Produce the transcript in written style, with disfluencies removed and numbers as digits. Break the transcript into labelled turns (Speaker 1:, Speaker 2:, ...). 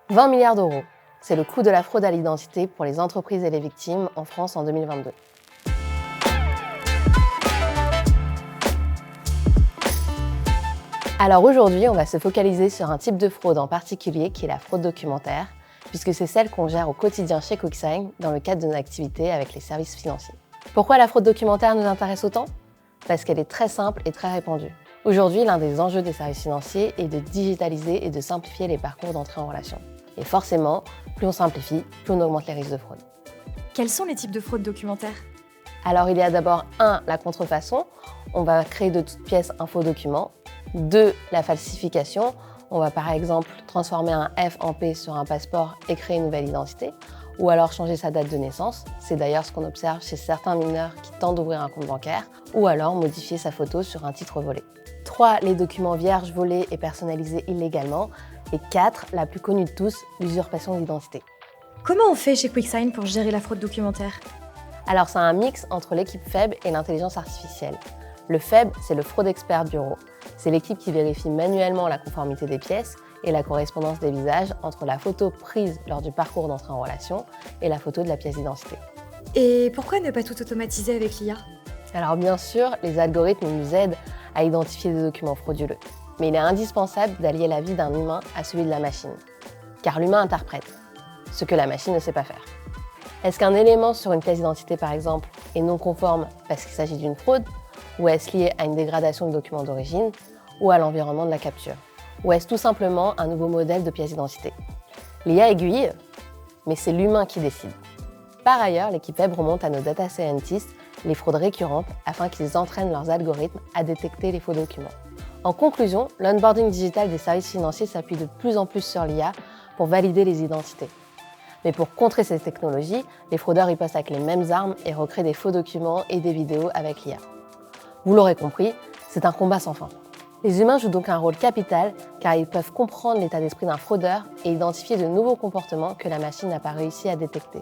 Speaker 1: 20 milliards d'euros, c'est le coût de la fraude à l'identité pour les entreprises et les victimes en France en 2022. Alors aujourd'hui, on va se focaliser sur un type de fraude en particulier qui est la fraude documentaire, puisque c'est celle qu'on gère au quotidien chez QuickSign dans le cadre de nos activités avec les services financiers. Pourquoi la fraude documentaire nous intéresse autant ? Parce qu'elle est très simple et très répandue. Aujourd'hui, l'un des enjeux des services financiers est de digitaliser et de simplifier les parcours d'entrée en relation. Et forcément, plus on simplifie, plus on augmente les risques de fraude.
Speaker 2: Quels sont les types de fraude documentaire ?
Speaker 1: Alors il y a d'abord 1, la contrefaçon. On va créer de toutes pièces un faux document. 2, la falsification. On va par exemple transformer un F en P sur un passeport et créer une nouvelle identité. Ou alors changer sa date de naissance. C'est d'ailleurs ce qu'on observe chez certains mineurs qui tentent d'ouvrir un compte bancaire. Ou alors modifier sa photo sur un titre volé. 3, les documents vierges volés et personnalisés illégalement. Et 4, la plus connue de tous, l'usurpation d'identité.
Speaker 2: Comment on fait chez QuickSign pour gérer la fraude documentaire ?
Speaker 1: Alors c'est un mix entre l'équipe FEB et l'intelligence artificielle. Le FEB, c'est le Fraud Expert Bureau. C'est l'équipe qui vérifie manuellement la conformité des pièces et la correspondance des visages entre la photo prise lors du parcours d'entrée en relation et la photo de la pièce d'identité.
Speaker 2: Et pourquoi ne pas tout automatiser avec l'IA ?
Speaker 1: Alors bien sûr, les algorithmes nous aident à identifier des documents frauduleux. Mais il est indispensable d'allier la vie d'un humain à celui de la machine. Car l'humain interprète, ce que la machine ne sait pas faire. Est-ce qu'un élément sur une pièce d'identité, par exemple, est non conforme parce qu'il s'agit d'une fraude ? Ou est-ce lié à une dégradation de document d'origine ou à l'environnement de la capture ? Ou est-ce tout simplement un nouveau modèle de pièce d'identité ? L'IA aiguille, mais c'est l'humain qui décide. Par ailleurs, l'équipe web remonte à nos data scientists les fraudes récurrentes afin qu'ils entraînent leurs algorithmes à détecter les faux documents. En conclusion, l'onboarding digital des services financiers s'appuie de plus en plus sur l'IA pour valider les identités. Mais pour contrer ces technologies, les fraudeurs y passent avec les mêmes armes et recréent des faux documents et des vidéos avec l'IA. Vous l'aurez compris, c'est un combat sans fin. Les humains jouent donc un rôle capital car ils peuvent comprendre l'état d'esprit d'un fraudeur et identifier de nouveaux comportements que la machine n'a pas réussi à détecter.